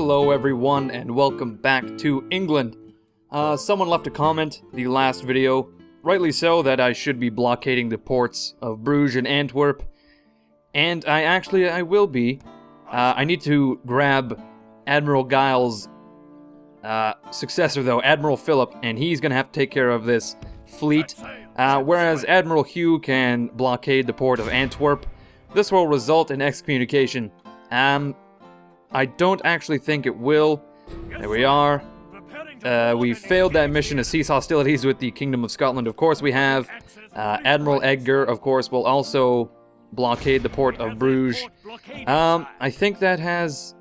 Hello everyone and welcome back to England. Someone left a comment the last video, rightly so, that I should be blockading the ports of Bruges and Antwerp. And I will be. I need to grab Admiral Giles' successor though, Admiral Philip, and he's gonna have to take care of this fleet. Whereas Admiral Hugh can blockade the port of Antwerp. This will result in excommunication. I don't actually think it will. There we are. We failed that mission to cease hostilities with the Kingdom of Scotland. Of course we have. Admiral Edgar, of course, will also blockade the port of Bruges. I think that has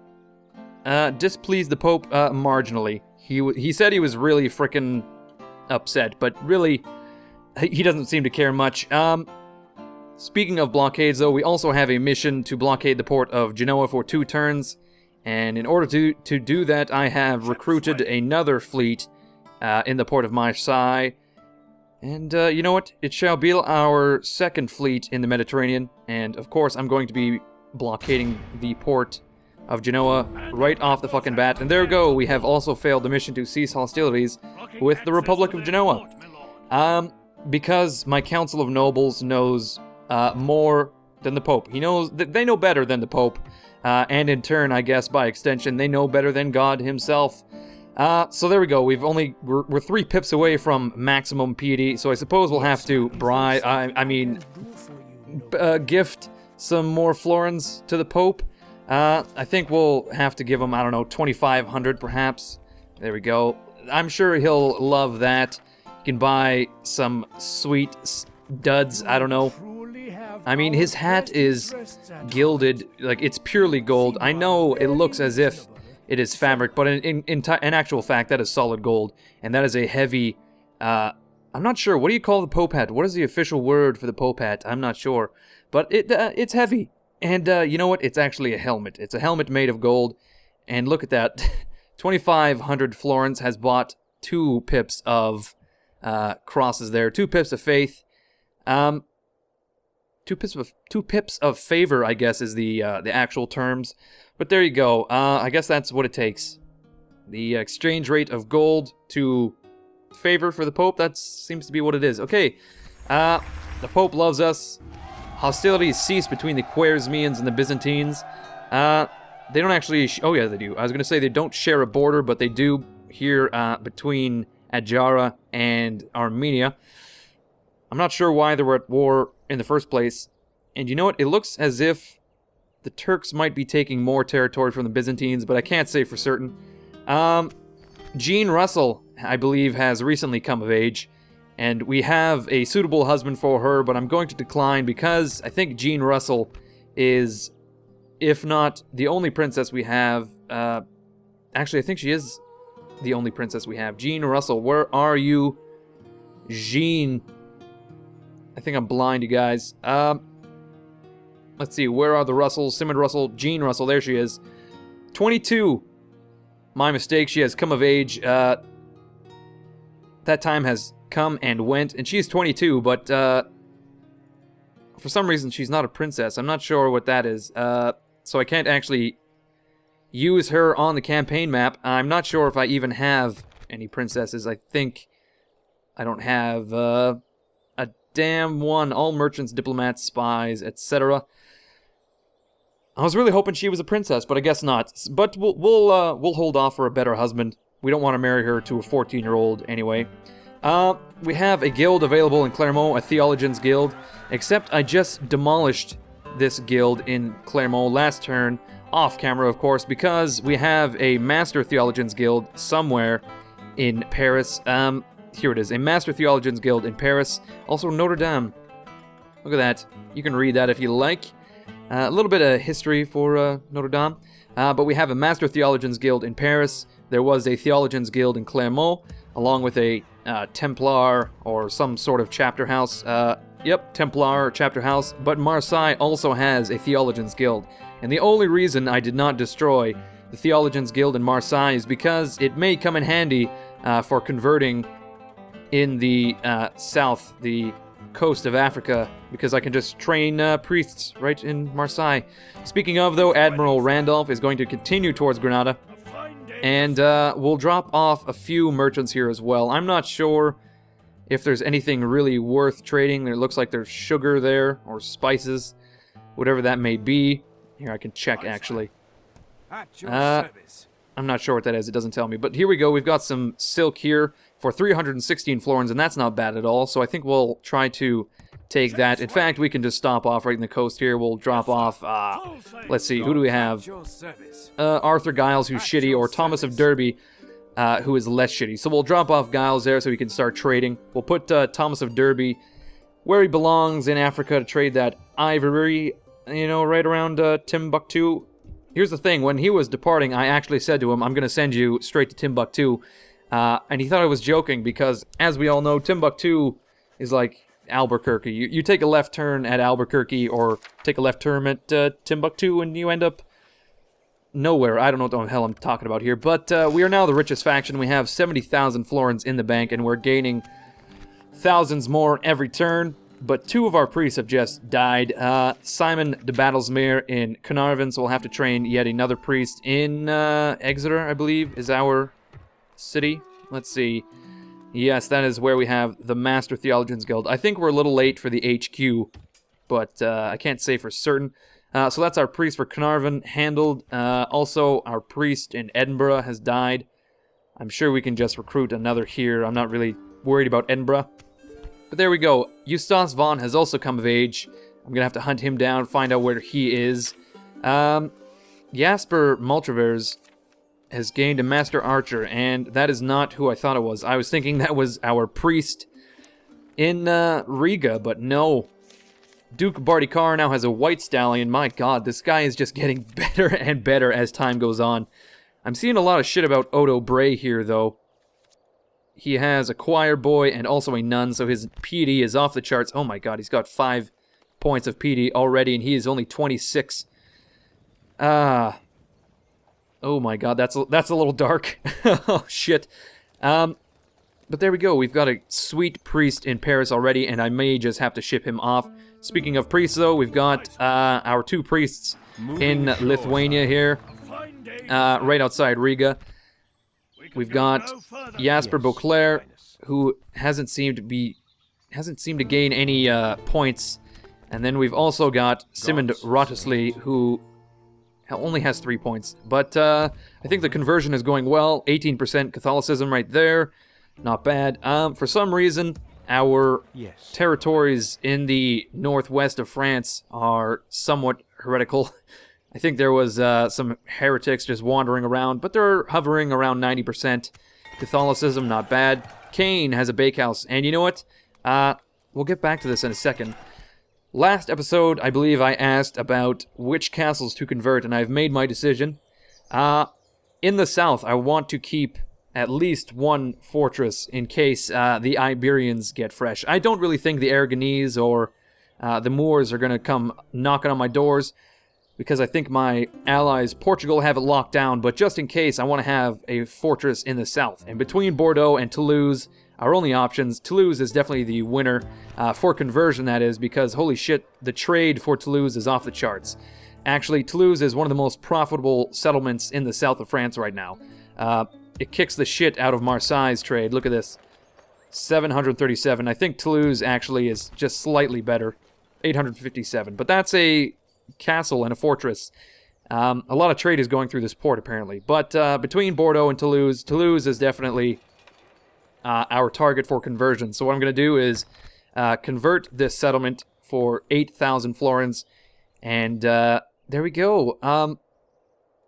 displeased the Pope marginally. He said he was really frickin' upset, but really, he doesn't seem to care much. Speaking of blockades, though, we also have a mission to blockade the port of Genoa for 2 turns. And in order to do that, I have recruited another fleet in the port of Marseille. And you know what? It shall be our second fleet in the Mediterranean. And of course, I'm going to be blockading the port of Genoa right off the fucking bat. And there we go. We have also failed the mission to cease hostilities with the Republic of Genoa. Because my Council of Nobles knows more than the Pope. They know better than the Pope. And in turn, I guess, by extension, they know better than God himself. So there we go. We're 3 pips away from maximum piety, so I suppose we'll have to gift some more florins to the Pope. I think we'll have to give him, 2,500 perhaps. There we go. I'm sure he'll love that. You can buy some sweet duds, I don't know. His hat is gilded, like, it's purely gold. I know it looks as if it is fabric, but in actual fact, that is solid gold. And that is a heavy, I'm not sure, what do you call the Pope hat? What is the official word for the Pope hat? I'm not sure. But it's heavy. And you know what? It's actually a helmet. It's a helmet made of gold. And look at that. 2,500 florins has bought 2 pips of crosses there. 2 pips of faith. 2 pips of favor, I guess, is the actual terms. But there you go. I guess that's what it takes. The exchange rate of gold to favor for the Pope, that seems to be what it is. Okay, the Pope loves us. Hostilities cease between the Khwarezmians and the Byzantines. They don't actually... oh, yeah, they do. I was going to say they don't share a border, but they do here between Adjara and Armenia. I'm not sure why they were at war in the first place. And you know what? It looks as if the Turks might be taking more territory from the Byzantines, but I can't say for certain. Jean Russell, I believe, has recently come of age, and we have a suitable husband for her, but I'm going to decline because I think Jean Russell is, if not the only princess we have, actually I think she is the only princess we have. Jean Russell, where are you? Jean... I think I'm blind, you guys. Let's see, where are the Russells? Simon Russell, Jean Russell, there she is. 22. My mistake, she has come of age. That time has come and went, and she's 22, but for some reason she's not a princess. I'm not sure what that is. So I can't actually use her on the campaign map. I'm not sure if I even have any princesses. I think I don't have... damn one. All merchants, diplomats, spies, etc. I was really hoping she was a princess, but I guess not. But we'll hold off for a better husband. We don't want to marry her to a 14-year-old anyway. We have a guild available in Clermont, a Theologians Guild. Except I just demolished this guild in Clermont last turn, off camera of course, because we have a Master Theologians Guild somewhere in Paris. Here it is, a Master Theologians Guild in Paris. Also Notre Dame. Look at that. You can read that if you like. A little bit of history for Notre Dame. But we have a Master Theologians Guild in Paris. There was a Theologians Guild in Clermont, along with a Templar or some sort of chapter house. Yep, Templar chapter house. But Marseille also has a Theologians Guild. And the only reason I did not destroy the Theologians Guild in Marseille is because it may come in handy for converting in the south, the coast of Africa, because I can just train priests right in Marseille. Speaking of, though, Admiral Randolph is going to continue towards Granada. And we'll drop off a few merchants here as well. I'm not sure if there's anything really worth trading. There looks like there's sugar there, or spices, whatever that may be. Here, I can check, actually. I'm not sure what that is. It doesn't tell me. But here we go. We've got some silk here for 316 florins, and that's not bad at all. So I think we'll try to take that. In fact, we can just stop off right in the coast here. We'll drop off, let's see, who do we have? Arthur Giles, who's shitty, or Thomas of Derby, who is less shitty. So we'll drop off Giles there so we can start trading. We'll put Thomas of Derby where he belongs in Africa to trade that ivory, you know, right around Timbuktu. Here's the thing, when he was departing, I actually said to him, I'm going to send you straight to Timbuktu. And he thought I was joking because, as we all know, Timbuktu is like Albuquerque. You take a left turn at Albuquerque or take a left turn at Timbuktu and you end up nowhere. I don't know what the hell I'm talking about here. But we are now the richest faction. We have 70,000 florins in the bank and we're gaining thousands more every turn. But two of our priests have just died. Simon de Battlesmere in Carnarvon, so we'll have to train yet another priest in Exeter, I believe, is our city. Let's see. Yes, that is where we have the Master Theologians Guild. I think we're a little late for the HQ, but I can't say for certain. So that's our priest for Carnarvon handled. Also, our priest in Edinburgh has died. I'm sure we can just recruit another here. I'm not really worried about Edinburgh. But there we go. Eustace Vaughan has also come of age. I'm going to have to hunt him down, find out where he is. Jasper Maltravers has gained a Master Archer, and that is not who I thought it was. I was thinking that was our priest in Riga, but no. Duke Bardikar now has a white stallion. My god, this guy is just getting better and better as time goes on. I'm seeing a lot of shit about Odo Bray here, though. He has a choir boy and also a nun, so his PD is off the charts. Oh my god, he's got 5 points of PD already, and he is only 26. Oh my god, that's a little dark. Oh shit. But there we go. We've got a sweet priest in Paris already, and I may just have to ship him off. Speaking of priests, though, we've got our 2 priests in Lithuania here, right outside Riga. We've got Jasper Beauclair, who hasn't seemed to gain any points, and then we've also got Simond Wriothesley, who only has 3 points. But I think the conversion is going well. 18% Catholicism right there, not bad. For some reason, our territories in the northwest of France are somewhat heretical. I think there was some heretics just wandering around, but they're hovering around 90%. Catholicism, not bad. Caen has a bakehouse, and you know what? We'll get back to this in a second. Last episode, I believe I asked about which castles to convert, and I've made my decision. In the south, I want to keep at least 1 fortress in case the Iberians get fresh. I don't really think the Aragonese or the Moors are going to come knocking on my doors, because I think my allies, Portugal, have it locked down, but just in case, I want to have a fortress in the south. And between Bordeaux and Toulouse, our only options, Toulouse is definitely the winner, for conversion that is, because holy shit, the trade for Toulouse is off the charts. Actually, Toulouse is one of the most profitable settlements in the south of France right now. It kicks the shit out of Marseille's trade. Look at this. 737. I think Toulouse actually is just slightly better. 857. But that's a castle and a fortress. A lot of trade is going through this port, apparently. But between Bordeaux and Toulouse, Toulouse is definitely our target for conversion. So what I'm going to do is convert this settlement for 8,000 florins. And there we go.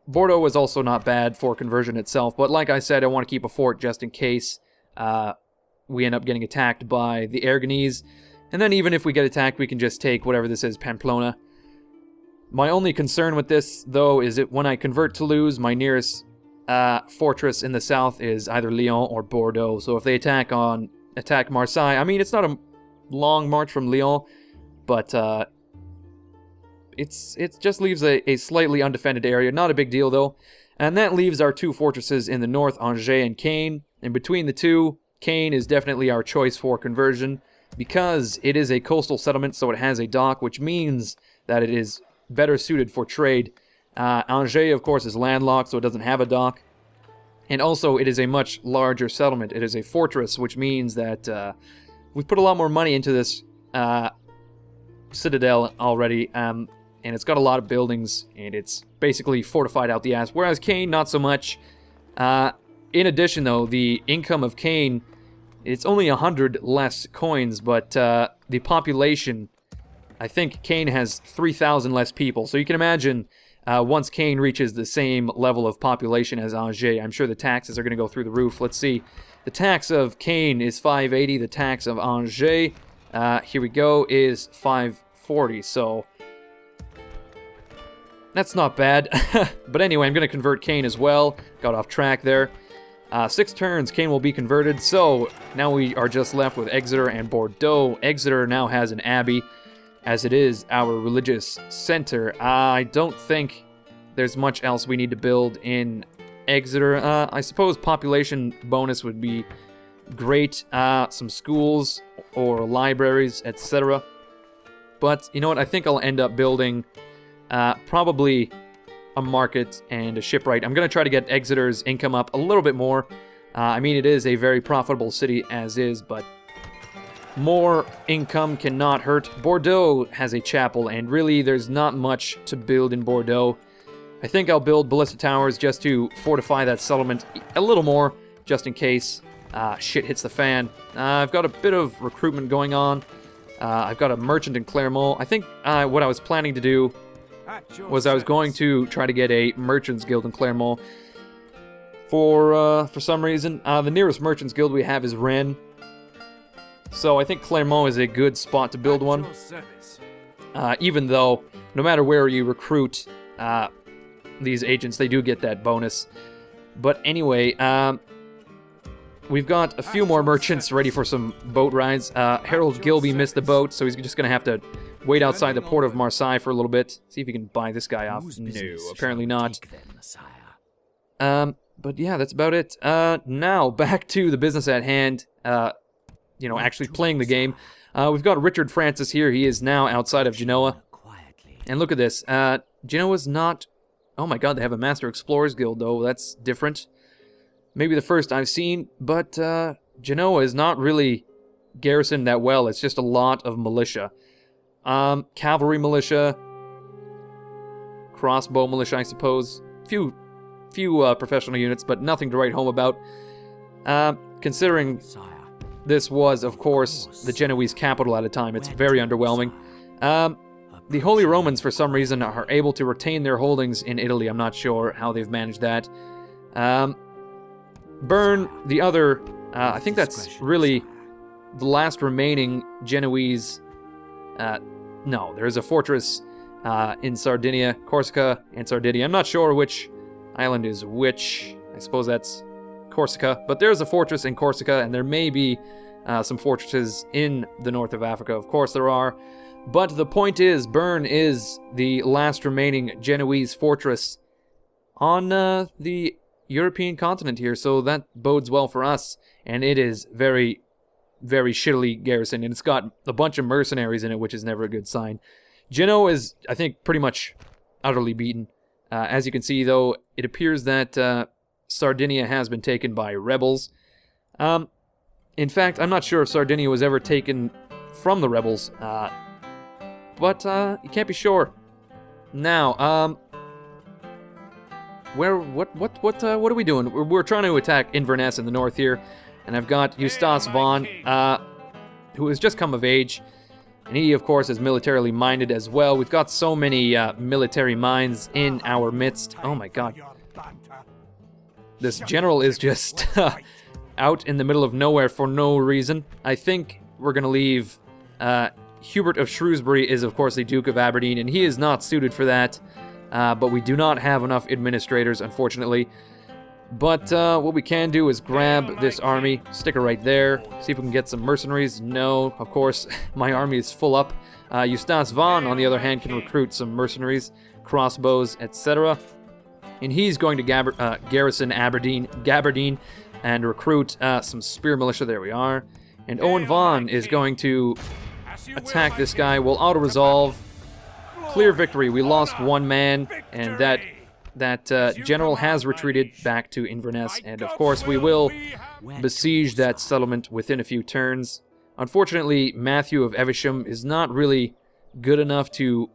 Bordeaux is also not bad for conversion itself. But like I said, I want to keep a fort just in case we end up getting attacked by the Aragonese. And then even if we get attacked, we can just take whatever this is, Pamplona. My only concern with this, though, is that when I convert Toulouse, my nearest fortress in the south is either Lyon or Bordeaux. So if they attack Marseille, I mean, it's not a long march from Lyon, but it just leaves a slightly undefended area. Not a big deal, though. And that leaves our 2 fortresses in the north, Angers and Caen. And between the 2, Caen is definitely our choice for conversion, because it is a coastal settlement, so it has a dock, which means that it is better suited for trade. Angers, of course, is landlocked, so it doesn't have a dock. And also, it is a much larger settlement. It is a fortress, which means that we've put a lot more money into this citadel already, and it's got a lot of buildings, and it's basically fortified out the ass, whereas Caen, not so much. In addition, though, the income of Caen, it's only 100 less coins, but the population, I think Caen has 3,000 less people, so you can imagine once Caen reaches the same level of population as Angers, I'm sure the taxes are going to go through the roof. Let's see. The tax of Caen is 580. The tax of Angers, here we go, is 540. So that's not bad. But anyway, I'm going to convert Caen as well. Got off track there. 6 turns, Caen will be converted. So now we are just left with Exeter and Bordeaux. Exeter now has an abbey, as it is our religious center. I don't think there's much else we need to build in Exeter. I suppose population bonus would be great. Some schools or libraries, etc. But you know what? I think I'll end up building probably a market and a shipwright. I'm going to try to get Exeter's income up a little bit more. I mean, it is a very profitable city as is, but more income cannot hurt. Bordeaux has a chapel, and really there's not much to build in Bordeaux. I think I'll build ballista towers just to fortify that settlement a little more, just in case shit hits the fan. I've got a bit of recruitment going on. I've got a merchant in Clermont. I think what I was planning to do was I was going to try to get a merchants guild in Clermont. For some reason, the nearest merchants guild we have is Rennes. So I think Clermont is a good spot to build one. Even though, no matter where you recruit these agents, they do get that bonus. But anyway, we've got a few more merchants ready for some boat rides. Harold Gilby missed the boat, so he's just going to have to wait outside the port of Marseille for a little bit. See if he can buy this guy off. No, apparently not. But yeah, that's about it. Now, back to the business at hand. You know, actually playing the game. We've got Richard Francis here. He is now outside of Genoa. And look at this. Genoa's not... Oh my god, they have a Master Explorers Guild, though. That's different. Maybe the first I've seen, but Genoa is not really garrisoned that well. It's just a lot of militia. Cavalry militia. Crossbow militia, I suppose. Few professional units, but nothing to write home about. Considering... this was, of course, the Genoese capital at a time. It's very underwhelming. The Holy Romans, for some reason, are able to retain their holdings in Italy. I'm not sure how they've managed that. Bern, the other... I think that's really the last remaining Genoese... no, there is a fortress in Sardinia, Corsica, and Sardinia. I'm not sure which island is which. I suppose that's Corsica, but there's a fortress in Corsica, and there may be some fortresses in the north of Africa. Of course there are, but the point is, Bern is the last remaining Genoese fortress on the European continent here, so that bodes well for us, and it is very, very shittily garrisoned, and it's got a bunch of mercenaries in it, which is never a good sign. Genoa is, I think, pretty much utterly beaten. As you can see, though, it appears that Sardinia has been taken by rebels. In fact, I'm not sure if Sardinia was ever taken from the rebels, but you can't be sure. Now, what are we doing? We're trying to attack Inverness in the north here, and I've got Eustace Vaughan, who has just come of age, and he, of course, is militarily minded as well. We've got so many military minds in our midst. Oh my god. This general is just out in the middle of nowhere for no reason. I think we're going to leave... Hubert of Shrewsbury is, of course, the Duke of Aberdeen, and he is not suited for that. But we do not have enough administrators, unfortunately. But what we can do is grab this army, stick her right there, see if we can get some mercenaries. No, of course, my army is full up. Eustace Vaughan, on the other hand, can recruit some mercenaries, crossbows, etc. And he's going to garrison Gabardine and recruit some spear militia. There we are. And Owen Vaughan is going to attack this guy. We'll auto-resolve. Clear victory. We lost one man, and that that general has retreated back to Inverness, and of course we will besiege that settlement within a few turns. Unfortunately, Matthew of Evesham is not really good enough to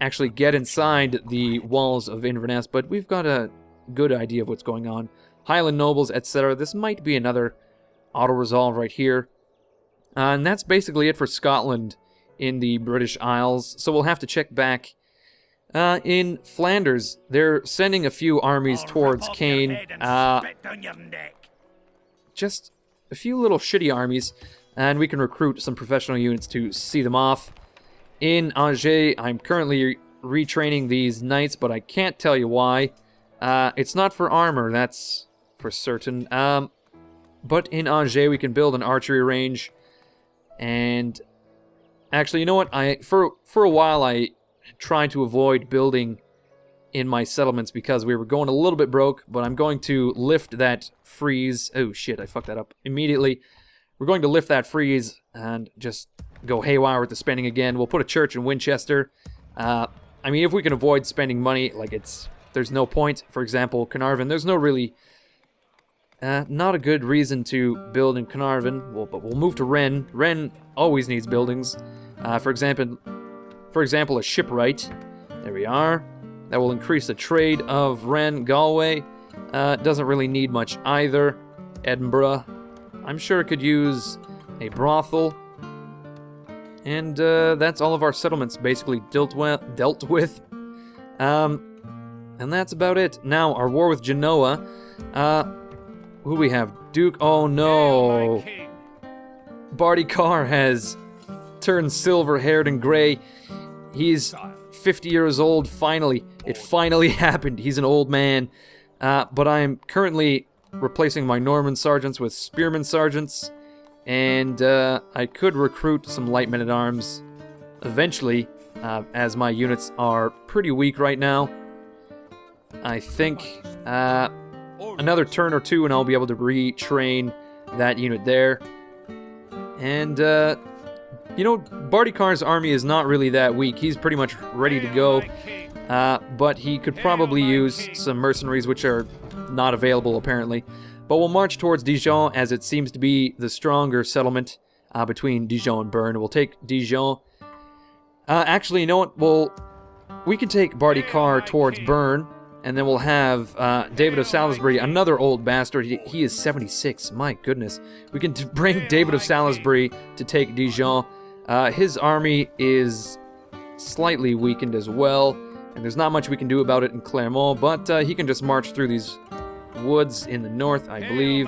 actually get inside the walls of Inverness, but we've got a good idea of what's going on. Highland nobles, etc. This might be another auto-resolve right here. And that's basically it for Scotland in the British Isles, so we'll have to check back. In Flanders, they're sending a few armies towards Caen. Just a few little shitty armies, and we can recruit some professional units to see them off. In Angers, I'm currently retraining these knights, but I can't tell you why. It's not for armor, that's for certain. But in Angers, we can build an archery range. And actually, you know what? For a while, I tried to avoid building in my settlements because we were going a little bit broke, but I'm going to lift that freeze. Oh shit, I fucked that up immediately. We're going to lift that freeze and just go haywire with the spending again. We'll put a church in Winchester. I mean, if we can avoid spending money, like there's no point. For example, Carnarvon, there's no really, not a good reason to build in Carnarvon. But we'll move to Rennes. Rennes always needs buildings. For example, a shipwright. There we are. That will increase the trade of Rennes, Galway. Doesn't really need much either. Edinburgh, I'm sure it could use a brothel. And that's all of our settlements basically dealt with. And that's about it. Now, our war with Genoa. Who do we have? Duke. Oh no. Barty Carr has turned silver-haired and grey. He's 50 years old, finally. It finally happened. He's an old man. But I'm currently replacing my Norman sergeants with spearman sergeants. And I could recruit some light men-at-arms eventually, as my units are pretty weak right now. I think another turn or two and I'll be able to retrain that unit there. And, you know, Barty Carr's army is not really that weak. He's pretty much ready to go. But he could probably use some mercenaries, which are not available apparently. But we'll march towards Dijon, as it seems to be the stronger settlement between Dijon and Bern. We'll take Dijon. Actually, you know what? We can take Barty Carr towards Bern, and then we'll have David of Salisbury, another old bastard. He is 76. My goodness. We can bring David of Salisbury to take Dijon. His army is slightly weakened as well, and there's not much we can do about it in Clermont, but he can just march through these woods in the north, I believe,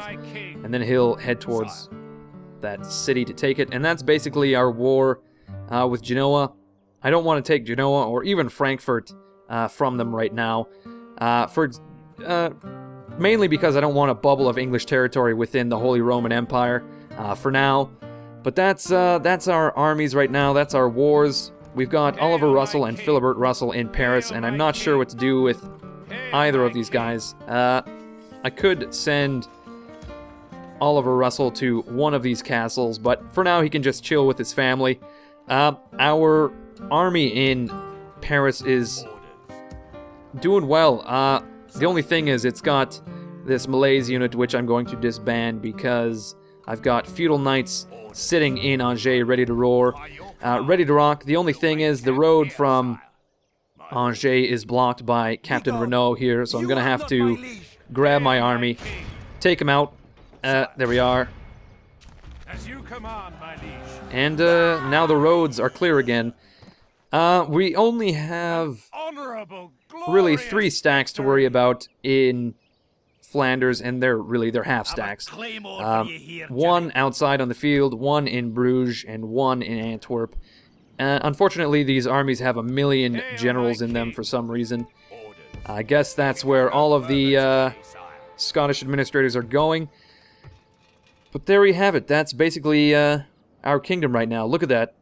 and then he'll head towards that city to take it. And that's basically our war with Genoa. I don't want to take Genoa or even Frankfurt from them right now, mainly because I don't want a bubble of English territory within the Holy Roman Empire for now. But that's our armies right now. That's our wars. We've got Oliver Russell and Philibert Russell in Paris, and I'm not sure what to do with either of these guys. I could send Oliver Russell to one of these castles, but for now he can just chill with his family. Our army in Paris is doing well. The only thing is it's got this Malaise unit, which I'm going to disband because I've got feudal knights sitting in Angers ready to roar, ready to rock. The only thing is the road from Angers is blocked by Captain Renault here, so I'm going to have to grab my army, take him out. There we are. And now the roads are clear again. We only have really 3 stacks to worry about in Flanders, and they're half stacks. One outside on the field, one in Bruges, and one in Antwerp. Unfortunately, these armies have 1 million generals in them for some reason. I guess that's where all of the Scottish administrators are going. But there we have it. That's basically our kingdom right now. Look at that.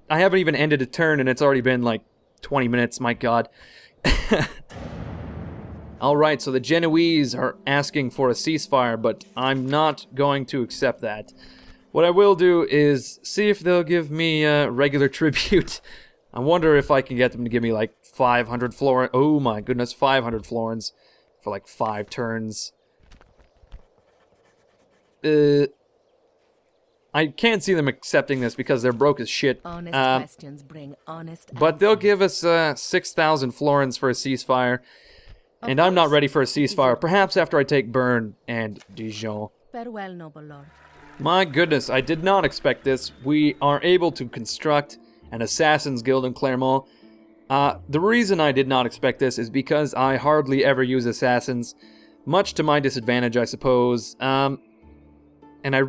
I haven't even ended a turn, and it's already been like 20 minutes. My God. Alright, so the Genoese are asking for a ceasefire, but I'm not going to accept that. What I will do is see if they'll give me regular tribute. I wonder if I can get them to give me like 500 florins. Oh my goodness, 500 florins for like 5 turns. I can't see them accepting this because they're broke as shit. Honest questions bring honest but they'll answers. give us 6,000 florins for a ceasefire. And I'm not ready for a ceasefire. Perhaps after I take Bern and Dijon. Farewell, noble lord. My goodness, I did not expect this. We are able to construct an assassin's guild in Clermont. The reason I did not expect this is because I hardly ever use assassins. Much to my disadvantage, I suppose. And I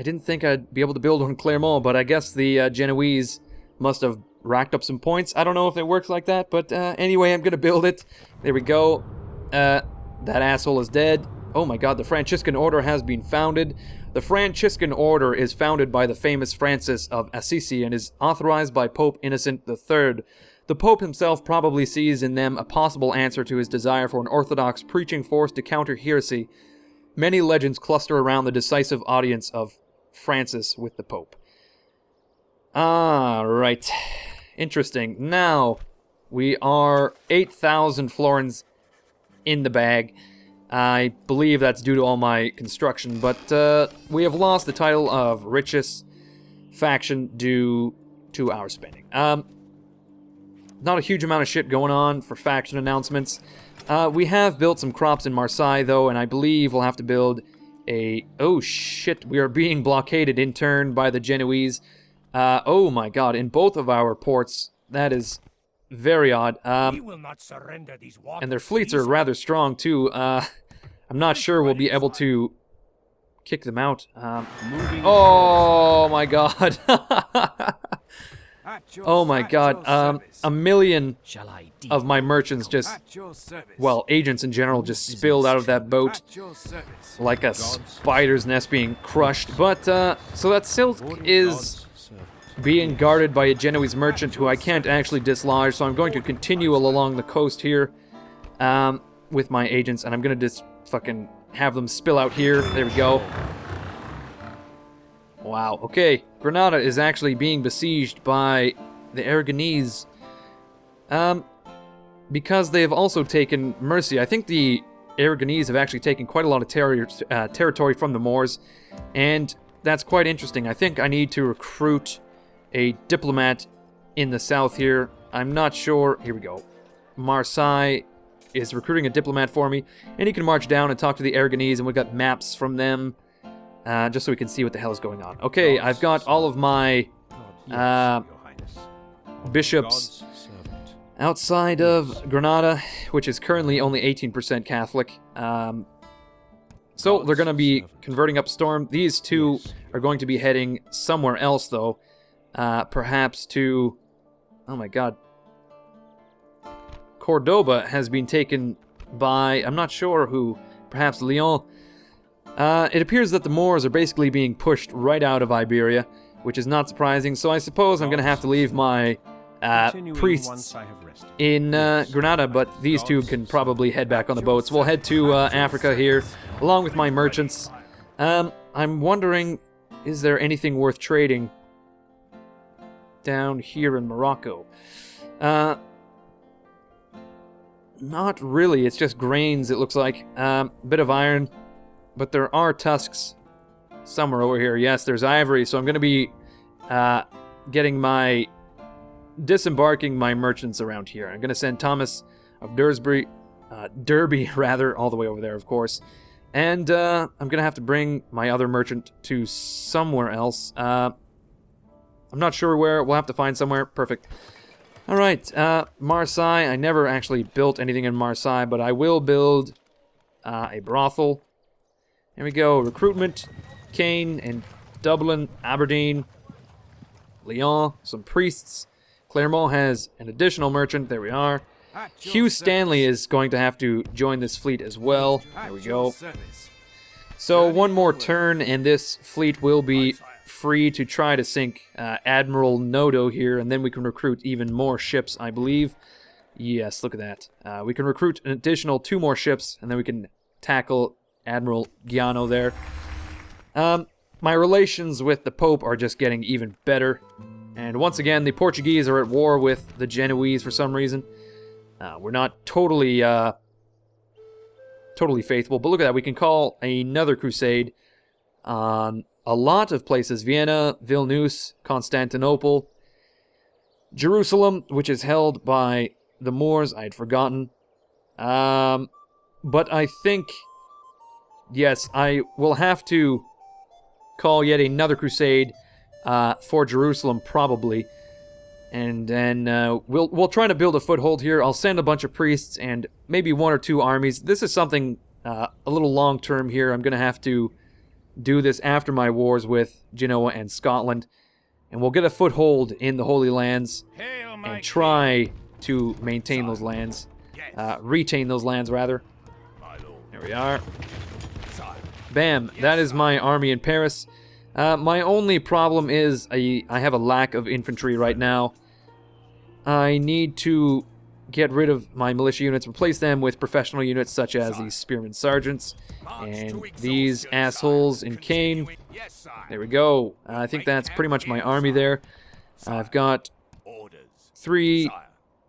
didn't think I'd be able to build one in Clermont, but I guess the Genoese must have racked up some points. I don't know if it works like that, but anyway, I'm going to build it. There we go. That asshole is dead. Oh my god, the Franciscan Order has been founded. The Franciscan Order is founded by the famous Francis of Assisi and is authorized by Pope Innocent III. The Pope himself probably sees in them a possible answer to his desire for an orthodox preaching force to counter heresy. Many legends cluster around the decisive audience of Francis with the Pope. Right. Interesting. Now, we are 8,000 florins in the bag. I believe that's due to all my construction, but we have lost the title of richest faction due to our spending. Not a huge amount of shit going on for faction announcements. We have built some crops in Marseille, though, and I believe we'll have to build a... Oh, shit, we are being blockaded in turn by the Genoese. Oh, my god, in both of our ports. That is very odd. We will not surrender these waters. And their fleets are rather strong, too. I'm not sure we'll be able to kick them out. Oh, my god. Oh my god, a million of my merchants just, well, agents in general just spilled out of that boat like a spider's nest being crushed. But, so that silk is being guarded by a Genoese merchant who I can't actually dislodge, so I'm going to continue along the coast here with my agents, and I'm going to just fucking have them spill out here. There we go. Wow, okay. Granada is actually being besieged by the Aragonese. Because they have also taken Murcia. I think the Aragonese have actually taken quite a lot of territory from the Moors. And that's quite interesting. I think I need to recruit a diplomat in the south here. I'm not sure. Here we go. Marseille is recruiting a diplomat for me. And he can march down and talk to the Aragonese. And we've got maps from them. Just so we can see what the hell is going on. Okay, I've got all of my bishops outside of Granada, which is currently only 18% Catholic. So they're going to be converting up Storm. These two are going to be heading somewhere else, though. Perhaps to... Oh my god. Cordoba has been taken by... I'm not sure who. Perhaps Lyon. It appears that the Moors are basically being pushed right out of Iberia, which is not surprising, so I suppose I'm going to have to leave my priests in Granada, but these two can probably head back on the boats. We'll head to Africa here, along with my merchants. I'm wondering, is there anything worth trading down here in Morocco? Not really, it's just grains, it looks like. Bit of iron. But there are tusks somewhere over here. Yes, there's ivory, so I'm going to be disembarking my merchants around here. I'm going to send Thomas of Derby, all the way over there, of course. And I'm going to have to bring my other merchant to somewhere else. I'm not sure where. We'll have to find somewhere. Perfect. All right, Marseille. I never actually built anything in Marseille, but I will build a brothel. Here we go. Recruitment, Caen and Dublin, Aberdeen, Lyon, some priests. Clermont has an additional merchant. There we are. Hugh Stanley is going to have to join this fleet as well. There we go. So one more turn and this fleet will be free to try to sink Admiral Nodo here, and then we can recruit even more ships, I believe. Yes, look at that. We can recruit an additional 2 more ships, and then we can tackle Admiral Giano there. My relations with the Pope are just getting even better. And once again, the Portuguese are at war with the Genoese for some reason. We're not totally faithful, but look at that. We can call another crusade on a lot of places. Vienna, Vilnius, Constantinople, Jerusalem, which is held by the Moors. I had forgotten. But I think, yes, I will have to call yet another crusade for Jerusalem, probably. And then we'll try to build a foothold here. I'll send a bunch of priests and maybe 1 or 2 armies. This is something a little long-term here. I'm going to have to do this after my wars with Genoa and Scotland. And we'll get a foothold in the Holy Lands and try to maintain those lands. Retain those lands, rather. There we are. Bam. That is my army in Paris. My only problem is I have a lack of infantry right now. I need to get rid of my militia units, replace them with professional units such as these spearmen sergeants and these assholes in Caen. There we go. I think that's pretty much my army there. I've got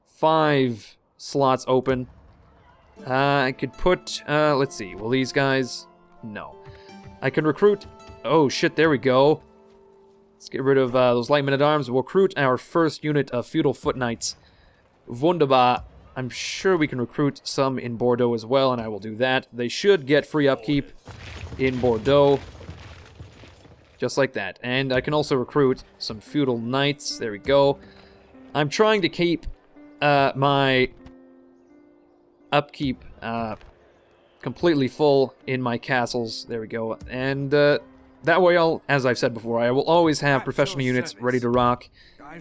5 slots open. I could put, let's see, will these guys? No. I can recruit. Oh shit, there we go. Let's get rid of those light men-at-arms. We'll recruit our first unit of feudal foot knights. Wunderbar. I'm sure we can recruit some in Bordeaux as well, and I will do that. They should get free upkeep in Bordeaux. Just like that. And I can also recruit some feudal knights. There we go. I'm trying to keep my upkeep completely full in my castles. There we go. And that way, as I've said before, I will always have professional units ready to rock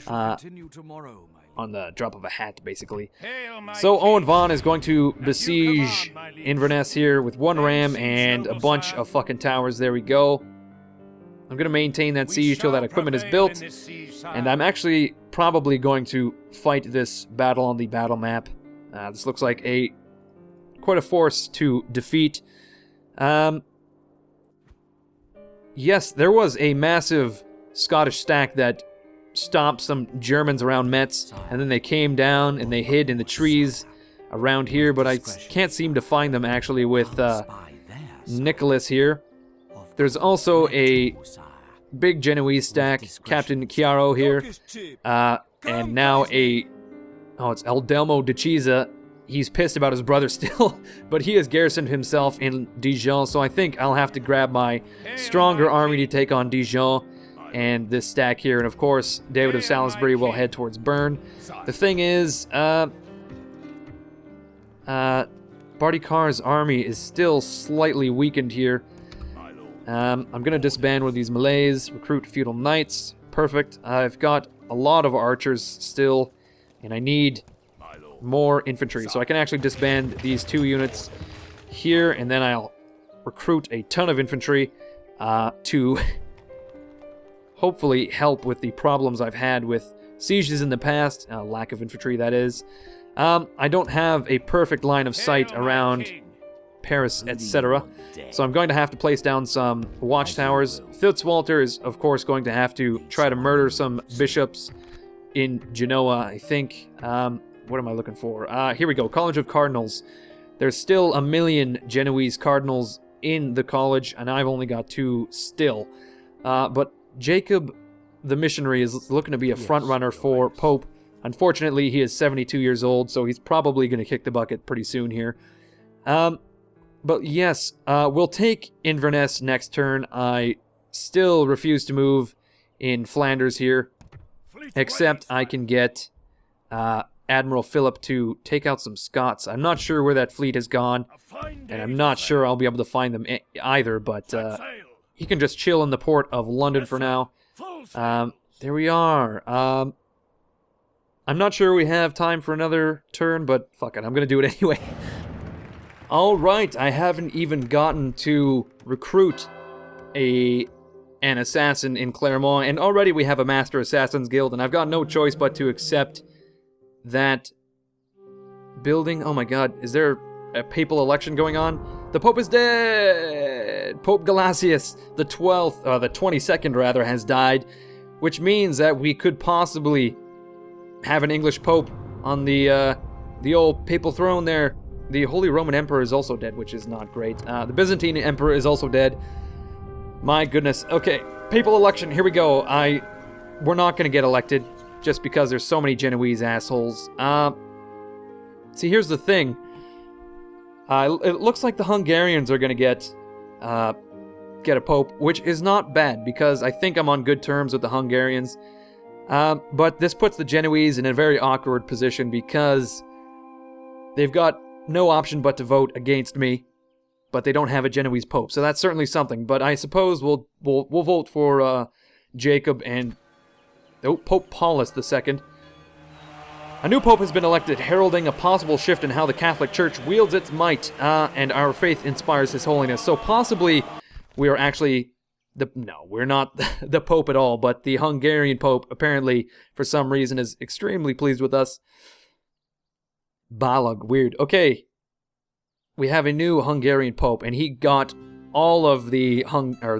on the drop of a hat, basically. So Owen Von is going to besiege Inverness here with 1 ram and a bunch of fucking towers. There we go. I'm going to maintain that siege till that equipment is built. And I'm actually probably going to fight this battle on the battle map. This looks like quite a force to defeat. Yes, there was a massive Scottish stack that stomped some Germans around Metz, and then they came down and they hid in the trees around here, but I can't seem to find them actually with Nicholas here. There's also a big Genoese stack, Captain Chiaro here, and now it's Eldelmo de Chiesa. He's pissed about his brother still, but he has garrisoned himself in Dijon, so I think I'll have to grab my stronger army to take on Dijon and this stack here. And of course, David of Salisbury will head towards Bern. The thing is, Barty Carr's army is still slightly weakened here. I'm going to disband one of these Malays, recruit feudal knights. Perfect. I've got a lot of archers still, and I need more infantry, so I can actually disband these 2 units here, and then I'll recruit a ton of infantry to hopefully help with the problems I've had with sieges in the past, lack of infantry, that is. I don't have a perfect line of sight around Paris, etc., so I'm going to have to place down some watchtowers. Fitzwalter is, of course, going to have to try to murder some bishops in Genoa, I think. What am I looking for? Here we go. College of Cardinals. There's still 1 million Genoese cardinals in the college, and I've only got 2 still. But Jacob, the missionary, is looking to be a front runner for Pope. Unfortunately, he is 72 years old, so he's probably going to kick the bucket pretty soon here. But yes, we'll take Inverness next turn. I still refuse to move in Flanders here, except I can get Admiral Philip to take out some Scots. I'm not sure where that fleet has gone, and I'm not sure I'll be able to find them either, but he can just chill in the port of London for now. There we are. I'm not sure we have time for another turn, but fuck it, I'm going to do it anyway. Alright, I haven't even gotten to recruit an assassin in Clermont, and already we have a Master Assassin's Guild, and I've got no choice but to accept that building. Oh my god, is there a papal election going on? The Pope is dead! Pope Gelasius the 22nd rather has died. which means that we could possibly have an English Pope on the old papal throne there. The Holy Roman Emperor is also dead, which is not great. The Byzantine Emperor is also dead. My goodness. Okay, papal election, here we go. We're not going to get elected just because there's so many Genoese assholes. See, here's the thing. It looks like the Hungarians are going to get a pope, which is not bad because I think I'm on good terms with the Hungarians. But this puts the Genoese in a very awkward position because they've got no option but to vote against me, but they don't have a Genoese pope, so that's certainly something. But I suppose we'll vote for Jacob and Pope Paulus II. A new pope has been elected, heralding a possible shift in how the Catholic Church wields its might, and our faith inspires His Holiness. So possibly we are actually no, we're not the Pope at all, but the Hungarian Pope apparently, for some reason, is extremely pleased with us. Balog, weird. Okay, we have a new Hungarian Pope, and he got all of the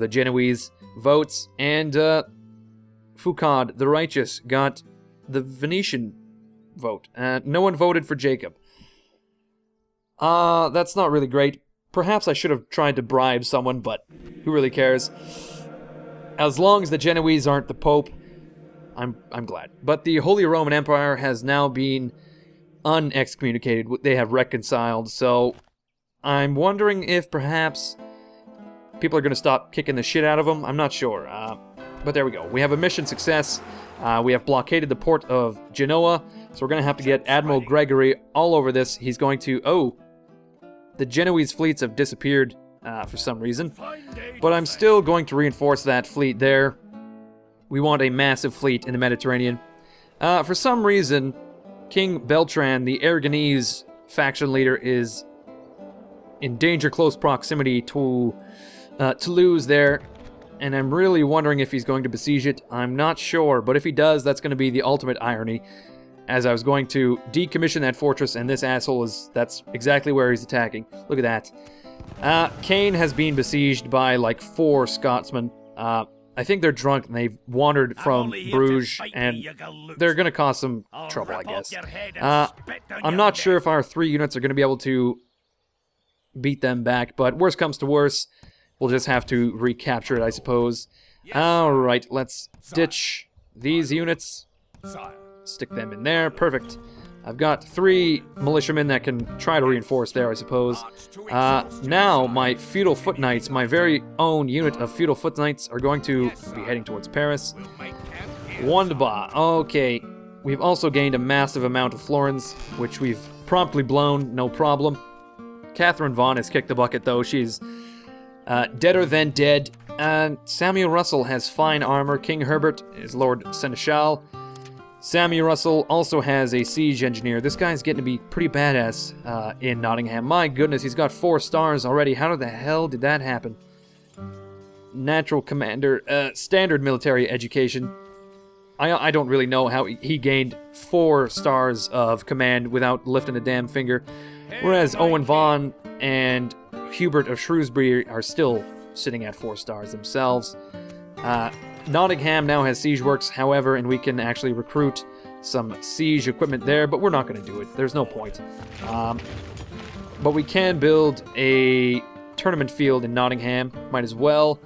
Genoese votes, and Foucaud, the Righteous, got the Venetian vote. No one voted for Jacob. That's not really great. Perhaps I should have tried to bribe someone, but who really cares? As long as the Genoese aren't the Pope, I'm glad. But the Holy Roman Empire has now been unexcommunicated. They have reconciled, so I'm wondering if perhaps people are going to stop kicking the shit out of them. I'm not sure. But there we go. We have a mission success. We have blockaded the port of Genoa, so we're going to have to get Admiral Gregory all over this. He's going to... Oh, the Genoese fleets have disappeared for some reason, but I'm still going to reinforce that fleet there. We want a massive fleet in the Mediterranean. For some reason, King Beltran, the Aragonese faction leader, is in danger close proximity to Toulouse there, and I'm really wondering if he's going to besiege it. I'm not sure, but if he does, that's going to be the ultimate irony, as I was going to decommission that fortress, and this asshole that's exactly where he's attacking. Look at that. Caen has been besieged by like 4 Scotsmen. I think they're drunk and they've wandered from Bruges, and they're going to cause some trouble, I guess. I'm not sure if our 3 units are going to be able to beat them back, but worst comes to worst, we'll just have to recapture it, I suppose. Alright, let's ditch these units. Stick them in there. Perfect. I've got 3 militiamen that can try to reinforce there, I suppose. Now, my feudal foot knights, my very own unit of feudal foot knights, are going to be heading towards Paris. Wonderbar. Okay. We've also gained a massive amount of florins, which we've promptly blown, no problem. Catherine Vaughan has kicked the bucket, though. She's deader than dead. Samuel Russell has fine armor. King Herbert is Lord Seneschal. Samuel Russell also has a siege engineer. This guy's getting to be pretty badass in Nottingham. My goodness, he's got 4 stars already. How the hell did that happen? Natural commander, standard military education. I don't really know how he gained 4 stars of command without lifting a damn finger. Whereas Owen Vaughan and Hubert of Shrewsbury are still sitting at 4 stars themselves. Nottingham now has siege works, however, and we can actually recruit some siege equipment there, but we're not going to do it. There's no point. But we can build a tournament field in Nottingham. Might as well.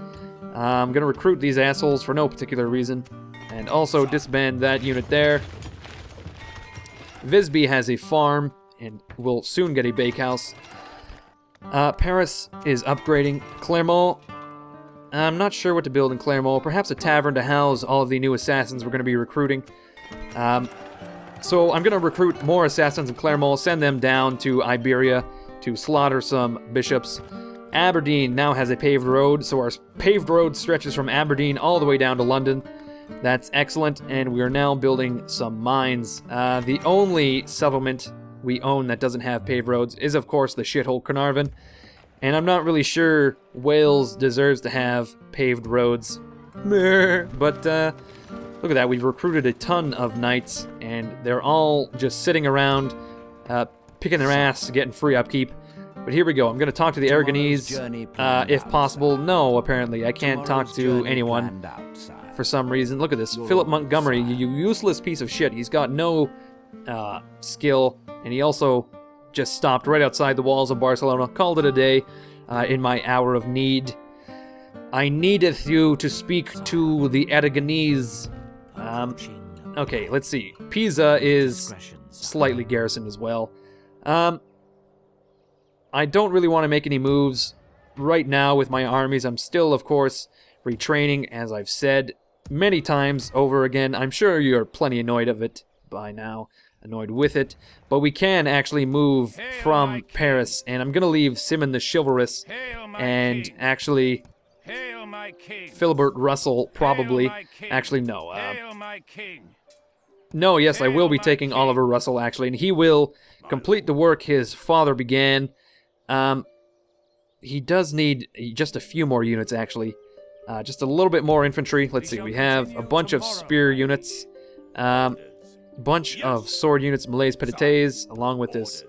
I'm going to recruit these assholes for no particular reason, and also disband that unit there. Visby has a farm, and will soon get a bakehouse. Paris is upgrading. Clermont, I'm not sure what to build in Clermont. Perhaps a tavern to house all of the new assassins we're going to be recruiting. So I'm going to recruit more assassins in Clermont, send them down to Iberia to slaughter some bishops. Aberdeen now has a paved road, so our paved road stretches from Aberdeen all the way down to London. That's excellent, and we are now building some mines. The only settlement we own that doesn't have paved roads is, of course, the shithole Carnarvon. And I'm not really sure Wales deserves to have paved roads. But look at that, we've recruited a ton of knights, and they're all just sitting around, picking their ass, getting free upkeep. But here we go, I'm going to talk to the Aragonese, if possible. No, apparently, I can't talk to anyone. for some reason. Look at this. Philip Montgomery, you useless piece of shit. He's got no skill, and he also just stopped right outside the walls of Barcelona. Called it a day in my hour of need. I needeth you to speak to the Aragonese. Okay, let's see. Pisa is slightly garrisoned as well. I don't really want to make any moves right now with my armies. I'm still, of course, retraining, as I've said many times over again. I'm sure you're plenty annoyed of it by now, annoyed with it, but we can actually move from Paris, and I'm going to leave Simon the Chivalrous and actually Philibert Russell, probably. Actually, no. No, yes, I will be taking Oliver Russell, actually, and he will complete the work his father began. He does need just a few more units, actually. Just a little bit more infantry. Let's see, we have a bunch of spear units, bunch of sword units, Malaise Petites, along with this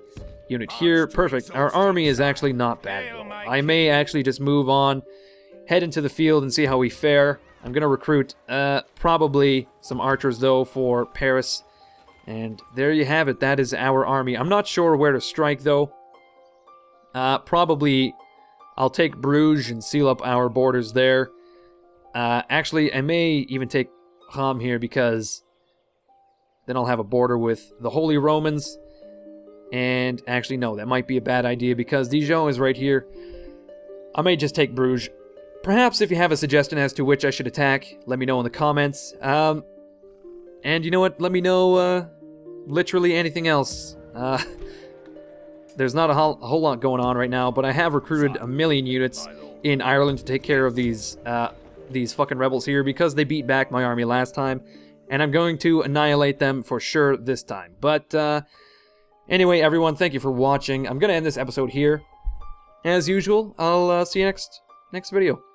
unit here. Perfect. Our army is actually not bad, though. I may actually just move on, head into the field, and see how we fare. I'm going to recruit probably some archers, though, for Paris. And there you have it. That is our army. I'm not sure where to strike, though. Probably I'll take Bruges and seal up our borders there. Actually, I may even take Ham here, because then I'll have a border with the Holy Romans. And actually, no, that might be a bad idea, because Dijon is right here. I may just take Bruges. Perhaps if you have a suggestion as to which I should attack, let me know in the comments. And you know what? Let me know literally anything else. There's not a whole lot going on right now, but I have recruited 1 million units in Ireland to take care of these fucking rebels here, because they beat back my army last time, and I'm going to annihilate them for sure this time. But anyway, everyone, thank you for watching. I'm going to end this episode here. As usual, I'll see you next video.